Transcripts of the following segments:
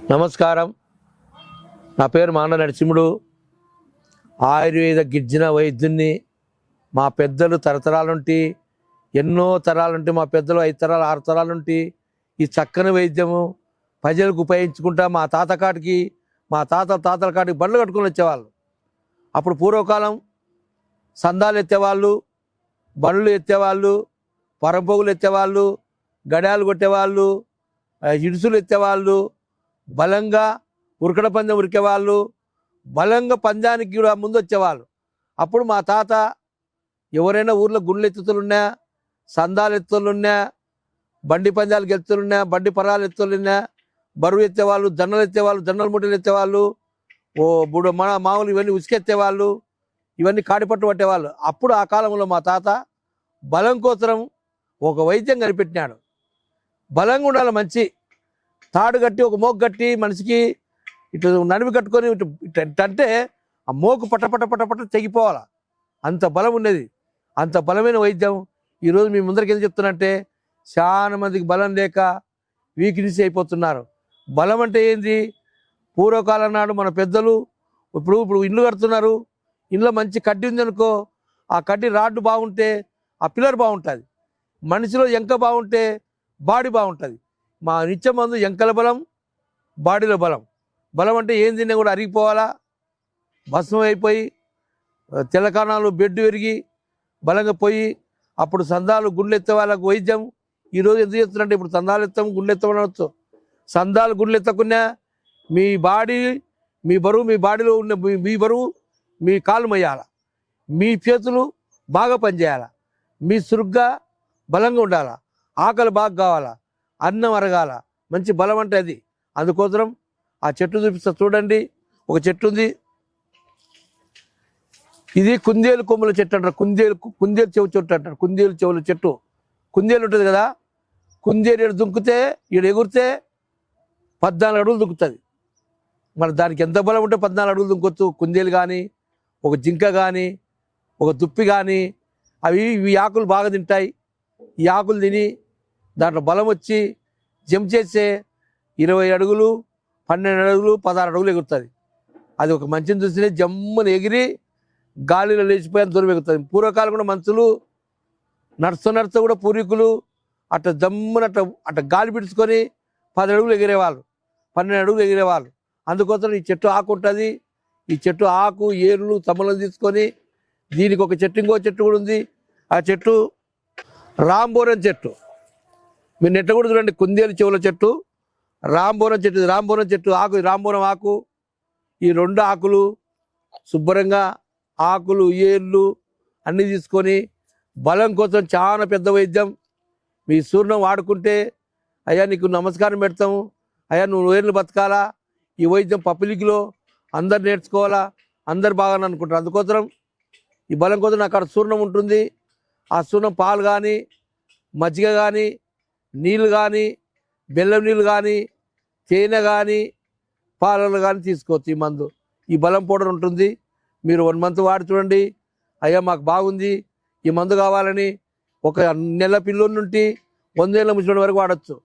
నమస్కారం. నా పేరు మాన నరసింహుడు. ఆయుర్వేద గిర్జన వైద్యుని. మా పెద్దలు తరతరాల నుండి ఎన్నో తరాల నుండి మా పెద్దలు 5 తరాలు 6 తరాల నుండి ఈ చక్కని వైద్యము ప్రజలకు ఉపయోగించుకుంటా మా తాతల కాటికి బండ్లు కట్టుకొని వచ్చేవాళ్ళు. అప్పుడు పూర్వకాలం సందాలు ఎత్తేవాళ్ళు, బండ్లు ఎత్తేవాళ్ళు, పరంపోగులు ఎత్తేవాళ్ళు, గడాలు కొట్టేవాళ్ళు, ఇడుసులు ఎత్తేవాళ్ళు, బలంగా ఉరకడ పందెం ఉరికేవాళ్ళు, బలంగా పందానికి కూడా ముందు వచ్చేవాళ్ళు. అప్పుడు మా తాత ఎవరైనా ఊర్లో గుండ్లు ఎత్తుతులున్నా, సందాలు ఎత్తులున్నా, బండి పందాలకు ఎత్తులున్నా, బండి పరాలు ఎత్తులున్నా, బరువు ఎత్తేవాళ్ళు, జొన్నలు ఎత్తేవాళ్ళు, జొన్నల ముట్టలు ఎత్తేవాళ్ళు, మామూలు ఇవన్నీ ఉసుకెత్తేవాళ్ళు, ఇవన్నీ కాడిపట్టు పట్టేవాళ్ళు. అప్పుడు ఆ కాలంలో మా తాత బలం కోసం ఒక వైద్యం కనిపెట్టినాడు. బలంగా ఉండాలి, మంచి తాడు కట్టి ఒక మోకు కట్టి మనిషికి ఇట్లా నడిమి కట్టుకొని అంటే ఆ మోకు పట్ట తెగిపోవాలి. అంత బలం ఉండేది. అంత బలమైన వైద్యం ఈరోజు మీ ముందరికి ఎందుకు చెప్తున్నంటే, చాలా మందికి బలం లేక వీక్నెస్ అయిపోతున్నారు. బలం అంటే ఏంది? పూర్వకాలం నాడు మన పెద్దలు ఇప్పుడు ఇల్లు కడుతున్నారు. ఇంట్లో మంచి కడ్డీ ఉందనుకో, ఆ కడ్డీ రాడ్డు బాగుంటే ఆ పిల్లర్ బాగుంటుంది. మనిషిలో ఎంక బాగుంటే బాడీ బాగుంటుంది. మా నిత్య మందు ఎంకల బలం, బాడీలో బలం. బలం అంటే ఏం తిన్నా కూడా అరిగిపోవాలా, భస్మం అయిపోయి తెల్లకాణాలు బెడ్ విరిగి బలంగా పోయి అప్పుడు సందాలు గుండెలు ఎత్తే వాళ్ళకు వైద్యం. ఈరోజు ఎందుకు చేస్తున్నారంటే, ఇప్పుడు సందాలు ఎత్తాం గుండెలు ఎత్తామనవచ్చు. సందాలు గుండెలు ఎత్తకున్నా మీ బరువు మీ బాడీలో ఉన్న మీ బరువు మీ కాళ్ళు మొయ్యాల, మీ చేతులు బాగా పనిచేయాల, మీ సురుగ్గా బలంగా ఉండాలా, ఆకలి బాగా కావాలా, అన్నం అరగాల, మంచి బలం అంటే అది. అందుకోసం ఆ చెట్టు చూపిస్తా చూడండి. ఒక చెట్టు ఉంది, ఇది కుందేలు కొమ్ముల చెట్టు అంటారు. కుందేలు చెవు చెట్టు అంటారు. కుందేలు చెవుల చెట్టు. కుందేలు ఉంటుంది కదా, కుందేలు ఈడ దుంకుతే ఈడ ఎగురితే 14 అడుగులు దుంకుతుంది. మరి దానికి ఎంత బలం ఉంటే 14 అడుగులు దుంకొచ్చు. కుందేలు కానీ, ఒక జింక కానీ, ఒక దుప్పి కానీ, ఇవి ఆకులు బాగా తింటాయి. ఈ ఆకులు తిని దాంట్లో బలం వచ్చి జంప్ చేస్తే 20 అడుగులు, 12 అడుగులు, 16 అడుగులు ఎగురుతుంది. అది ఒక మంచిని చూస్తేనే జమ్ముని ఎగిరి గాలిలో లేచిపోయేంత దూరం ఎగురుతుంది. పూర్వకాలం కూడా మనుషులు నడుస్తూ కూడా పూర్వీకులు అట్లా జమ్మున అట్లా గాలి పిడుచుకొని 10 అడుగులు ఎగిరేవాళ్ళు, 12 అడుగులు ఎగిరేవాళ్ళు. అందుకోసం ఈ చెట్టు ఆకు ఉంటుంది. ఈ చెట్టు ఆకు ఏర్లు తమలను తీసుకొని దీనికి ఒక చెట్టు, ఇంకో చెట్టు కూడా ఉంది. ఆ చెట్టు రాంబోరం చెట్టు. మీరు నెట్ట కూడా చూడండి, కుందేలు చెవుల చెట్టు, రాంబోరం చెట్టు. రాంబోరం చెట్టు ఆకు, రాంబోరం ఆకు, ఈ 2 ఆకులు శుభ్రంగా ఆకులు ఏర్లు అన్నీ తీసుకొని బలం కోసం చాలా పెద్ద వైద్యం. మీ సూర్ణం వాడుకుంటే అయ్యా నీకు నమస్కారం పెడతాము, అయ్యా నువ్వు ఏర్లు బతకాలా, ఈ వైద్యం పబ్లిక్లో అందరు నేర్చుకోవాలా, అందరు బాగా అనుకుంటారు. అందుకోసం ఈ బలం కోసం అక్కడ సూర్ణం ఉంటుంది. ఆ సూర్ణం పాలు కానీ, మజ్జిగ కానీ, నీళ్ళు కానీ, బెల్లం నీళ్ళు కానీ, తేనె కానీ, పాలలు కానీ తీసుకోవచ్చు. ఈ మందు, ఈ బలం పౌడర్ ఉంటుంది. మీరు 1 మంత్ వాడి చూడండి. అయ్యా మాకు బాగుంది, ఈ మందు కావాలని ఒక నెల పిల్లోడి నుండి 100 ఏళ్ళ ముసలి వరకు వాడచ్చు.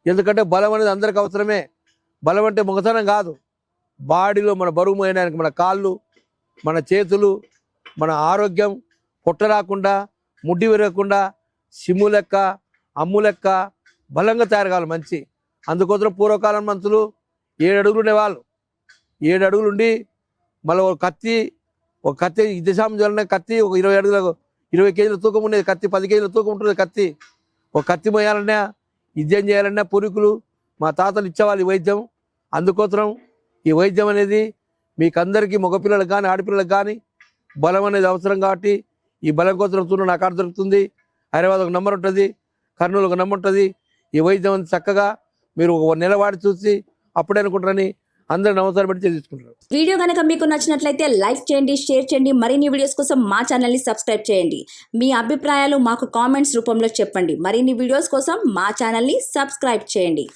ఎందుకంటే బలం అనేది అందరికి అవసరమే. బలం అంటే మొగతనం కాదు. బాడీలో మన బరువు మోయడానికి మన కాళ్ళు, మన చేతులు, మన ఆరోగ్యం, పొట్ట రాకుండా, ముడ్డి విరగకుండా, సిమ్ము లెక్క, అమ్ము లెక్క బలంగా తయారు కావాలి మంచి. అందుకోసం పూర్వకాలం మనుషులు 7 అడుగులు ఉండేవాళ్ళు. 7 అడుగులు ఉండి మళ్ళీ ఒక కత్తి దశాంశం జ్వలన కత్తి ఒక 20 అడుగుల 20 కేజీల తూకం ఉండేది కత్తి, 10 కేజీల తూకం ఉంటుంది కత్తి. ఒక కత్తి మోయాలన్నా, యుద్ధం చేయాలన్నా పూర్వీకులు మా తాతలు ఇచ్చేవాళ్ళు ఈ వైద్యం. అందుకోసం ఈ వైద్యం అనేది మీకు అందరికీ, మగపిల్లలకు కానీ ఆడపిల్లలకు కానీ బలం అనేది అవసరం. కాబట్టి ఈ బలం కోసం చూడ నాకు ఆడ దొరుకుతుంది. హైదరాబాద్ ఒక నెంబర్ ఉంటుంది, కర్నూలు ఒక నెంబర్ ఉంటుంది. ఈ వైద్యం చక్కగా మీరు ఒక నెల వాడి చూసి అప్పుడే అనుకుంటారని అందరూ నమస్కారం పెట్టి తీసుకుంటారు. వీడియో కనుక మీకు నచ్చినట్లయితే లైక్ చేయండి, షేర్ చేయండి. మరిన్ని వీడియోస్ కోసం మా ఛానల్ని సబ్స్క్రైబ్ చేయండి. మీ అభిప్రాయాలు మాకు కామెంట్స్ రూపంలో చెప్పండి. మరిన్ని వీడియోస్ కోసం మా ఛానల్ని సబ్స్క్రైబ్ చేయండి.